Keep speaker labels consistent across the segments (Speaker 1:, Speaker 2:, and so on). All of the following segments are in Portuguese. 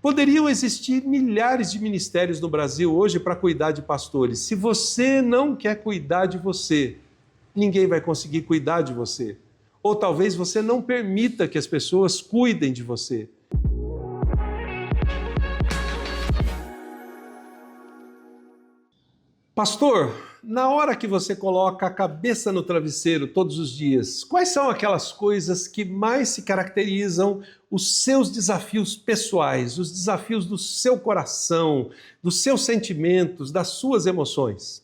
Speaker 1: Poderiam existir milhares de ministérios no Brasil hoje para cuidar de pastores. Se você não quer cuidar de você, ninguém vai conseguir cuidar de você. Ou talvez você não permita que as pessoas cuidem de você. Pastor, na hora que você coloca a cabeça no travesseiro todos os dias, quais são aquelas coisas que mais se caracterizam os seus desafios pessoais, os desafios do seu coração, dos seus sentimentos, das suas emoções?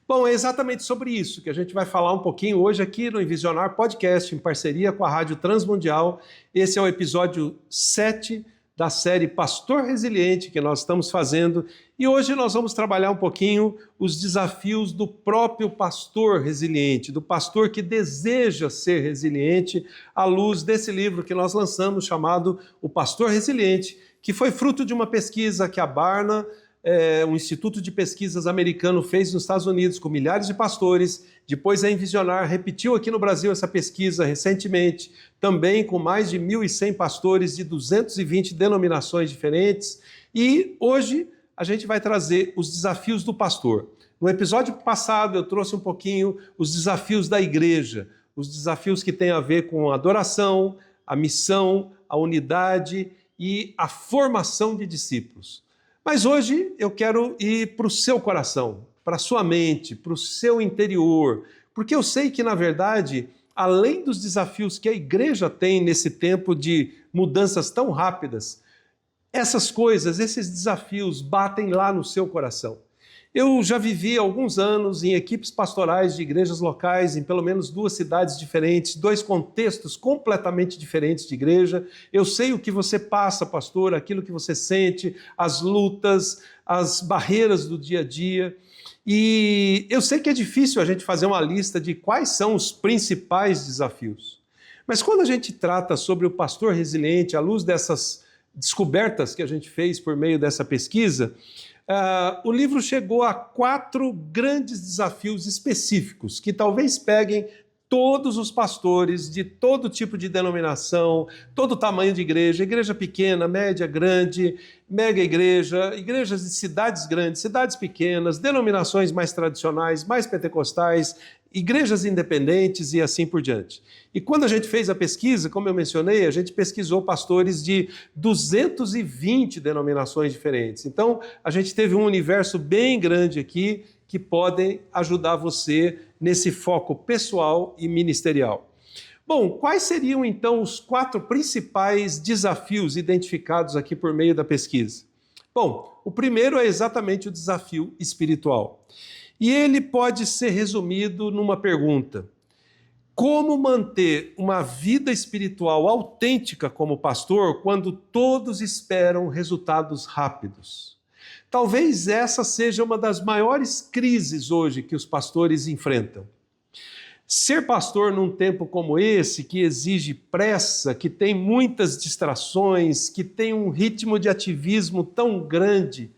Speaker 1: Bom, é exatamente sobre isso que a gente vai falar um pouquinho hoje aqui no Envisionar Podcast, em parceria com a Rádio Transmundial. Esse é o episódio 7 da série Pastor Resiliente que nós estamos fazendo, e hoje nós vamos trabalhar um pouquinho os desafios do próprio pastor resiliente, do pastor que deseja ser resiliente, à luz desse livro que nós lançamos chamado O Pastor Resiliente, que foi fruto de uma pesquisa que a Barna, um instituto de pesquisas americano, fez nos Estados Unidos com milhares de pastores. Depois a Envisionar repetiu aqui no Brasil essa pesquisa recentemente, também com mais de 1.100 pastores de 220 denominações diferentes. E hoje a gente vai trazer os desafios do pastor. No episódio passado eu trouxe um pouquinho os desafios da igreja, os desafios que têm a ver com a adoração, a missão, a unidade e a formação de discípulos. Mas hoje eu quero ir para o seu coração, para a sua mente, para o seu interior, porque eu sei que, na verdade, além dos desafios que a igreja tem nesse tempo de mudanças tão rápidas, essas coisas, esses desafios batem lá no seu coração. Eu já vivi alguns anos em equipes pastorais de igrejas locais, em pelo menos 2 cidades diferentes, 2 contextos completamente diferentes de igreja. Eu sei o que você passa, pastor, aquilo que você sente, as lutas, as barreiras do dia a dia. E eu sei que é difícil a gente fazer uma lista de quais são os principais desafios. Mas quando a gente trata sobre o pastor resiliente, à luz dessas descobertas que a gente fez por meio dessa pesquisa, o livro chegou a 4 grandes desafios específicos que talvez peguem todos os pastores de todo tipo de denominação, todo tamanho de igreja, igreja pequena, média, grande, mega igreja, igrejas de cidades grandes, cidades pequenas, denominações mais tradicionais, mais pentecostais, igrejas independentes e assim por diante. E quando a gente fez a pesquisa, como eu mencionei, a gente pesquisou pastores de 220 denominações diferentes. Então, a gente teve um universo bem grande aqui que podem ajudar você nesse foco pessoal e ministerial. Bom, quais seriam então os 4 principais desafios identificados aqui por meio da pesquisa? Bom, o primeiro é exatamente o desafio espiritual. E ele pode ser resumido numa pergunta: como manter uma vida espiritual autêntica como pastor quando todos esperam resultados rápidos? Talvez essa seja uma das maiores crises hoje que os pastores enfrentam. Ser pastor num tempo como esse, que exige pressa, que tem muitas distrações, que tem um ritmo de ativismo tão grande,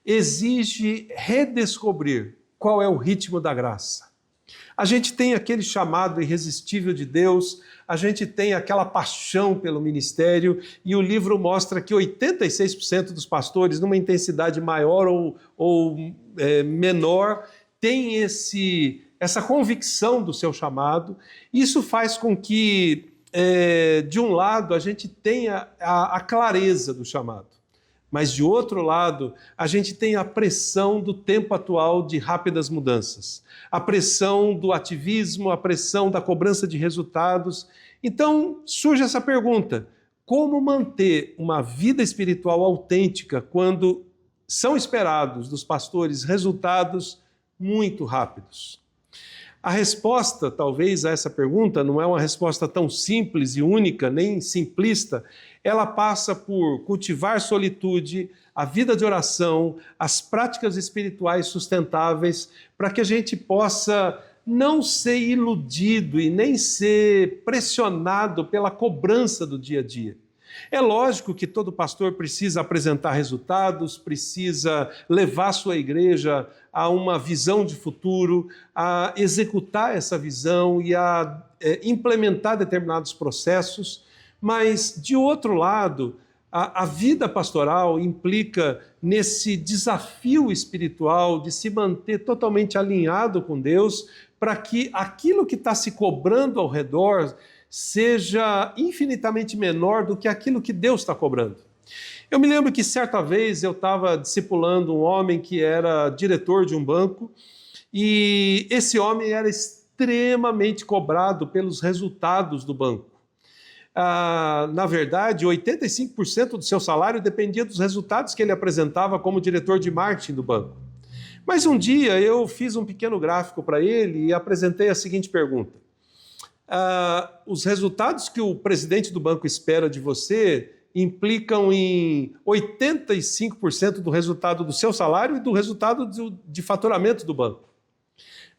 Speaker 1: exige redescobrir qual é o ritmo da graça. A gente tem aquele chamado irresistível de Deus, a gente tem aquela paixão pelo ministério, e o livro mostra que 86% dos pastores, numa intensidade maior ou menor, tem essa convicção do seu chamado. Isso faz com que, de um lado, a gente tenha a clareza do chamado. Mas, de outro lado, a gente tem a pressão do tempo atual de rápidas mudanças, a pressão do ativismo, a pressão da cobrança de resultados. Então, surge essa pergunta: como manter uma vida espiritual autêntica quando são esperados dos pastores resultados muito rápidos? A resposta, talvez, a essa pergunta não é uma resposta tão simples e única, nem simplista. Ela passa por cultivar solitude, a vida de oração, as práticas espirituais sustentáveis, para que a gente possa não ser iludido e nem ser pressionado pela cobrança do dia a dia. É lógico que todo pastor precisa apresentar resultados, precisa levar sua igreja a uma visão de futuro, a executar essa visão e a implementar determinados processos, mas, de outro lado, A vida pastoral implica nesse desafio espiritual de se manter totalmente alinhado com Deus, para que aquilo que está se cobrando ao redor seja infinitamente menor do que aquilo que Deus está cobrando. Eu me lembro que certa vez eu estava discipulando um homem que era diretor de um banco, e esse homem era extremamente cobrado pelos resultados do banco. Na verdade, 85% do seu salário dependia dos resultados que ele apresentava como diretor de marketing do banco. Mas um dia eu fiz um pequeno gráfico para ele e apresentei a seguinte pergunta: os resultados que o presidente do banco espera de você implicam em 85% do resultado do seu salário e do resultado de faturamento do banco.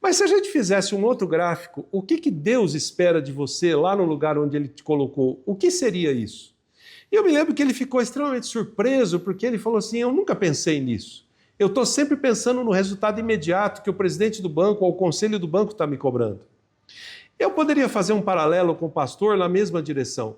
Speaker 1: Mas se a gente fizesse um outro gráfico, o que Deus espera de você lá no lugar onde Ele te colocou? O que seria isso? E eu me lembro que ele ficou extremamente surpreso, porque ele falou assim: eu nunca pensei nisso. Eu estou sempre pensando no resultado imediato que o presidente do banco ou o conselho do banco está me cobrando. Eu poderia fazer um paralelo com o pastor na mesma direção.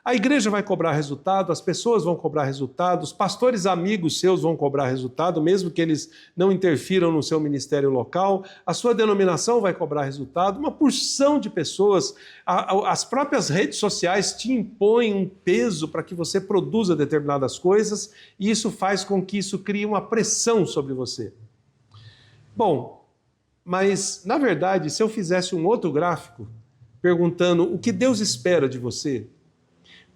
Speaker 1: A igreja vai cobrar resultado, as pessoas vão cobrar resultado, os pastores amigos seus vão cobrar resultado, mesmo que eles não interfiram no seu ministério local, a sua denominação vai cobrar resultado, uma porção de pessoas, as próprias redes sociais te impõem um peso para que você produza determinadas coisas, e isso faz com que isso crie uma pressão sobre você. Bom, mas na verdade, se eu fizesse um outro gráfico, perguntando o que Deus espera de você,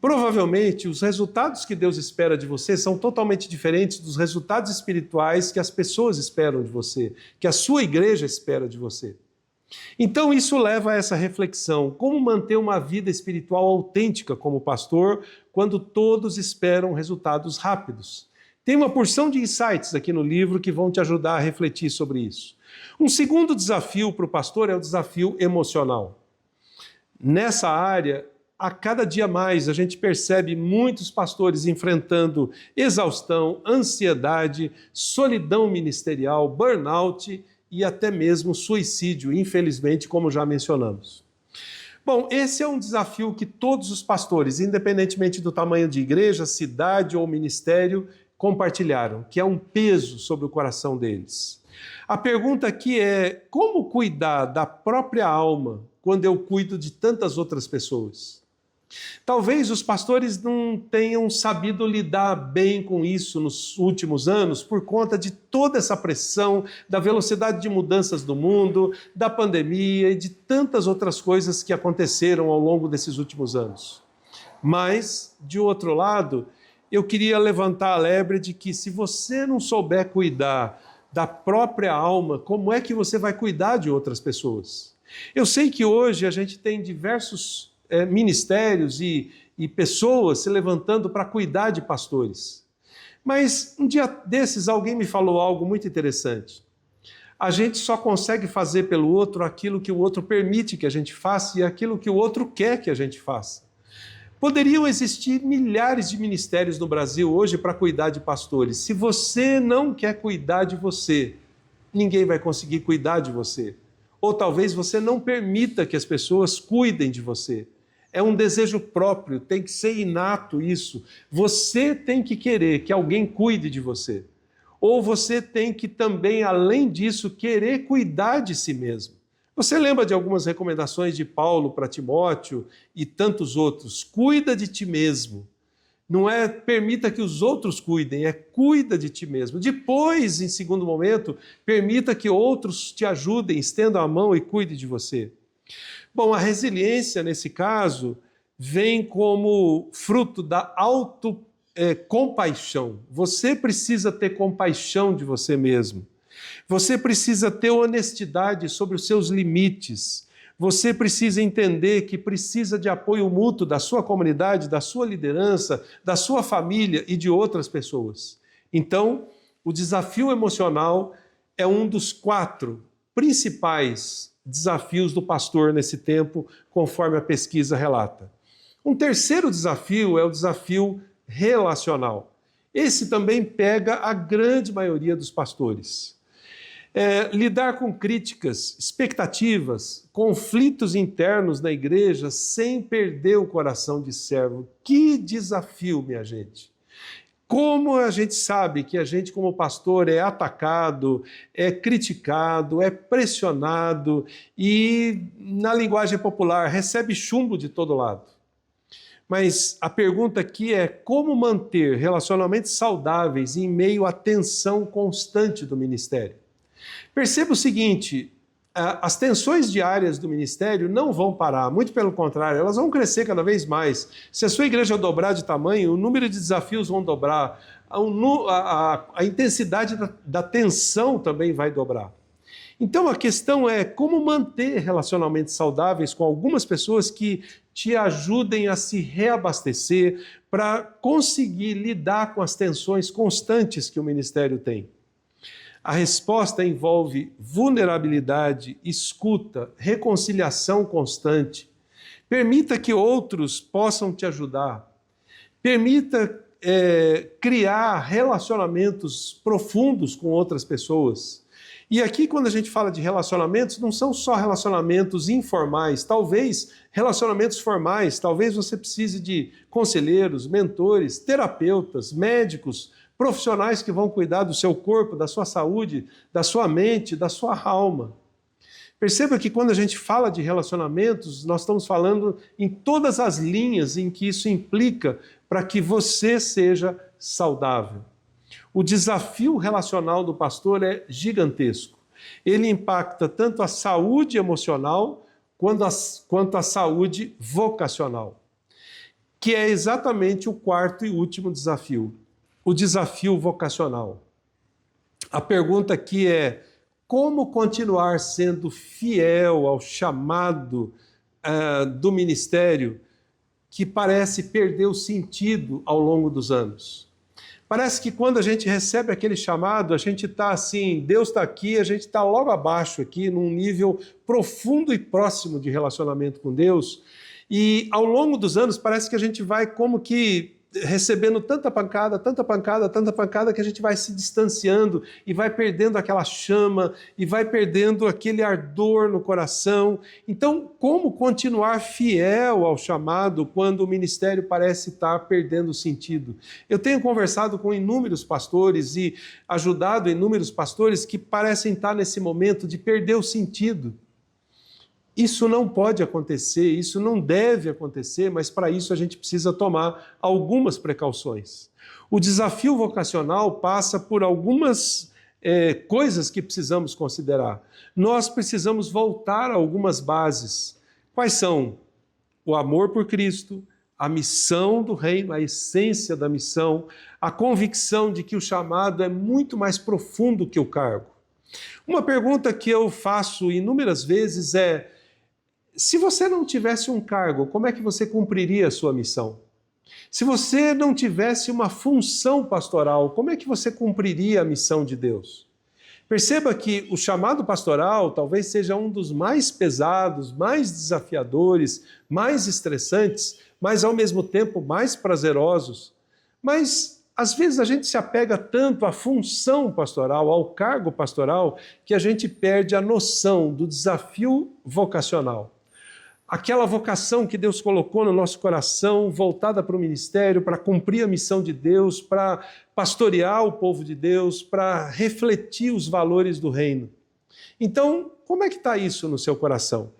Speaker 1: provavelmente, os resultados que Deus espera de você são totalmente diferentes dos resultados espirituais que as pessoas esperam de você, que a sua igreja espera de você. Então, isso leva a essa reflexão: como manter uma vida espiritual autêntica como pastor quando todos esperam resultados rápidos? Tem uma porção de insights aqui no livro que vão te ajudar a refletir sobre isso. Um segundo desafio para o pastor é o desafio emocional. Nessa área, a cada dia mais a gente percebe muitos pastores enfrentando exaustão, ansiedade, solidão ministerial, burnout e até mesmo suicídio, infelizmente, como já mencionamos. Bom, esse é um desafio que todos os pastores, independentemente do tamanho de igreja, cidade ou ministério, compartilharam, que é um peso sobre o coração deles. A pergunta aqui é: como cuidar da própria alma quando eu cuido de tantas outras pessoas? Talvez os pastores não tenham sabido lidar bem com isso nos últimos anos por conta de toda essa pressão, da velocidade de mudanças do mundo, da pandemia e de tantas outras coisas que aconteceram ao longo desses últimos anos. Mas, de outro lado, eu queria levantar a lebre de que se você não souber cuidar da própria alma, como é que você vai cuidar de outras pessoas? Eu sei que hoje a gente tem diversos ministérios e pessoas se levantando para cuidar de pastores. Mas um dia desses alguém me falou algo muito interessante. A gente só consegue fazer pelo outro aquilo que o outro permite que a gente faça e aquilo que o outro quer que a gente faça. Poderiam existir milhares de ministérios no Brasil hoje para cuidar de pastores. Se você não quer cuidar de você, ninguém vai conseguir cuidar de você. Ou talvez você não permita que as pessoas cuidem de você. É um desejo próprio, tem que ser inato isso. Você tem que querer que alguém cuide de você. Ou você tem que também, além disso, querer cuidar de si mesmo. Você lembra de algumas recomendações de Paulo para Timóteo e tantos outros? Cuida de ti mesmo. Não é permita que os outros cuidem, é cuida de ti mesmo. Depois, em segundo momento, permita que outros te ajudem, estendam a mão e cuide de você. Bom, a resiliência, nesse caso, vem como fruto da autocompaixão. Você precisa ter compaixão de você mesmo. Você precisa ter honestidade sobre os seus limites. Você precisa entender que precisa de apoio mútuo da sua comunidade, da sua liderança, da sua família e de outras pessoas. Então, o desafio emocional é um dos 4 principais desafios do pastor nesse tempo, conforme a pesquisa relata. Um terceiro desafio é o desafio relacional. Esse também pega a grande maioria dos pastores. Lidar com críticas, expectativas, conflitos internos na igreja sem perder o coração de servo. Que desafio, minha gente! Como a gente sabe que a gente, como pastor, é atacado, é criticado, é pressionado e, na linguagem popular, recebe chumbo de todo lado. Mas a pergunta aqui é como manter relacionamentos saudáveis em meio à tensão constante do ministério. Perceba o seguinte, as tensões diárias do ministério não vão parar, muito pelo contrário, elas vão crescer cada vez mais. Se a sua igreja dobrar de tamanho, o número de desafios vão dobrar, a intensidade da tensão também vai dobrar. Então a questão é como manter relacionamentos saudáveis com algumas pessoas que te ajudem a se reabastecer para conseguir lidar com as tensões constantes que o ministério tem. A resposta envolve vulnerabilidade, escuta, reconciliação constante. Permita que outros possam te ajudar. Permita criar relacionamentos profundos com outras pessoas. E aqui, quando a gente fala de relacionamentos, não são só relacionamentos informais, talvez relacionamentos formais, talvez você precise de conselheiros, mentores, terapeutas, médicos, profissionais que vão cuidar do seu corpo, da sua saúde, da sua mente, da sua alma. Perceba que quando a gente fala de relacionamentos, nós estamos falando em todas as linhas em que isso implica para que você seja saudável. O desafio relacional do pastor é gigantesco. Ele impacta tanto a saúde emocional quanto a saúde vocacional, que é exatamente o quarto e último desafio, o desafio vocacional. A pergunta aqui é: como continuar sendo fiel ao chamado do ministério que parece perder o sentido ao longo dos anos? Parece que quando a gente recebe aquele chamado, a gente está assim, Deus está aqui, a gente está logo abaixo aqui, num nível profundo e próximo de relacionamento com Deus. E ao longo dos anos parece que a gente vai como que recebendo tanta pancada, que a gente vai se distanciando e vai perdendo aquela chama e vai perdendo aquele ardor no coração. Então, como continuar fiel ao chamado quando o ministério parece estar perdendo sentido? Eu tenho conversado com inúmeros pastores e ajudado inúmeros pastores que parecem estar nesse momento de perder o sentido. Isso não pode acontecer, isso não deve acontecer, mas para isso a gente precisa tomar algumas precauções. O desafio vocacional passa por algumas coisas que precisamos considerar. Nós precisamos voltar a algumas bases. Quais são? O amor por Cristo, a missão do reino, a essência da missão, a convicção de que o chamado é muito mais profundo que o cargo. Uma pergunta que eu faço inúmeras vezes é: se você não tivesse um cargo, como é que você cumpriria a sua missão? Se você não tivesse uma função pastoral, como é que você cumpriria a missão de Deus? Perceba que o chamado pastoral talvez seja um dos mais pesados, mais desafiadores, mais estressantes, mas ao mesmo tempo mais prazerosos. Mas às vezes a gente se apega tanto à função pastoral, ao cargo pastoral, que a gente perde a noção do desafio vocacional. Aquela vocação que Deus colocou no nosso coração, voltada para o ministério, para cumprir a missão de Deus, para pastorear o povo de Deus, para refletir os valores do reino. Então, como é que está isso no seu coração?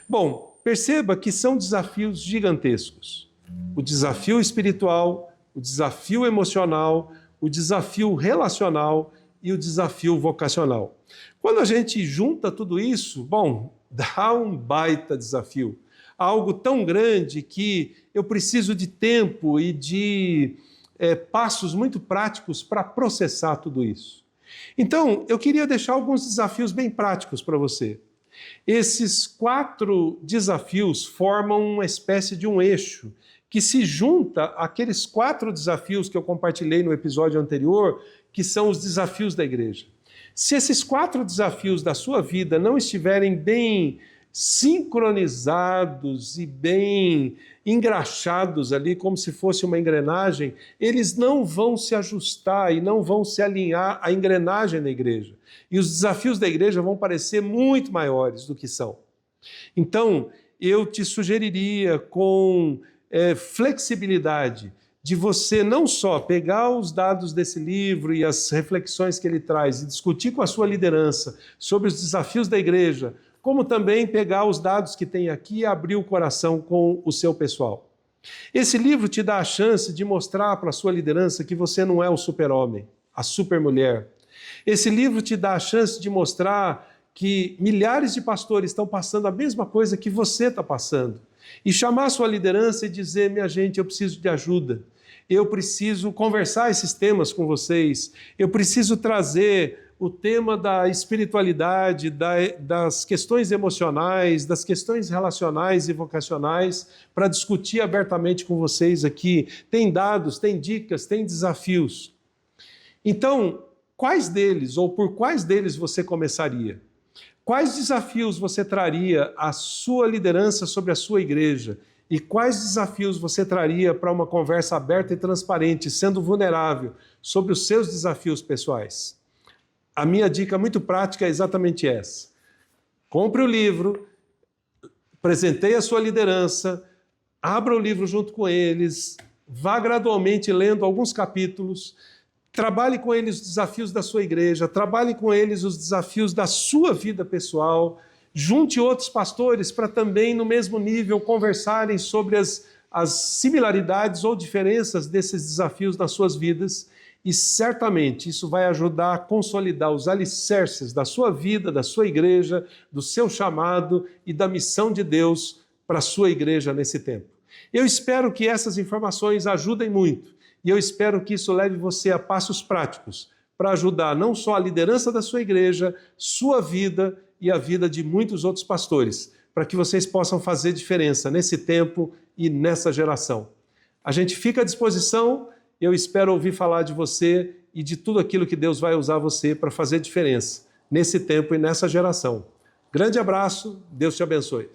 Speaker 1: Bom, perceba que são desafios gigantescos. O desafio espiritual, o desafio emocional, o desafio relacional e o desafio vocacional. Quando a gente junta tudo isso, bom, dá um baita desafio. Algo tão grande que eu preciso de tempo e de passos muito práticos para processar tudo isso. Então, eu queria deixar alguns desafios bem práticos para você. Esses 4 desafios formam uma espécie de um eixo que se junta àqueles 4 desafios que eu compartilhei no episódio anterior, que são os desafios da igreja. Se esses 4 desafios da sua vida não estiverem bem sincronizados e bem engraxados ali, como se fosse uma engrenagem, eles não vão se ajustar e não vão se alinhar à engrenagem da igreja. E os desafios da igreja vão parecer muito maiores do que são. Então, eu te sugeriria com flexibilidade de você não só pegar os dados desse livro e as reflexões que ele traz e discutir com a sua liderança sobre os desafios da igreja, como também pegar os dados que tem aqui e abrir o coração com o seu pessoal. Esse livro te dá a chance de mostrar para a sua liderança que você não é o super-homem, a super-mulher. Esse livro te dá a chance de mostrar que milhares de pastores estão passando a mesma coisa que você está passando. E chamar a sua liderança e dizer: minha gente, eu preciso de ajuda. Eu preciso conversar esses temas com vocês. Eu preciso trazer o tema da espiritualidade, das questões emocionais, das questões relacionais e vocacionais para discutir abertamente com vocês aqui. Tem dados, tem dicas, tem desafios. Então, quais deles ou por quais deles você começaria? Quais desafios você traria à sua liderança sobre a sua igreja? E quais desafios você traria para uma conversa aberta e transparente, sendo vulnerável sobre os seus desafios pessoais? A minha dica muito prática é exatamente essa. Compre o livro, apresentei a sua liderança, abra o livro junto com eles, vá gradualmente lendo alguns capítulos, trabalhe com eles os desafios da sua igreja, trabalhe com eles os desafios da sua vida pessoal, junte outros pastores para também, no mesmo nível, conversarem sobre as similaridades ou diferenças desses desafios nas suas vidas. E certamente isso vai ajudar a consolidar os alicerces da sua vida, da sua igreja, do seu chamado e da missão de Deus para a sua igreja nesse tempo. Eu espero que essas informações ajudem muito e eu espero que isso leve você a passos práticos para ajudar não só a liderança da sua igreja, sua vida e a vida de muitos outros pastores, para que vocês possam fazer diferença nesse tempo e nessa geração. A gente fica à disposição. Eu espero ouvir falar de você e de tudo aquilo que Deus vai usar você para fazer diferença nesse tempo e nessa geração. Grande abraço, Deus te abençoe.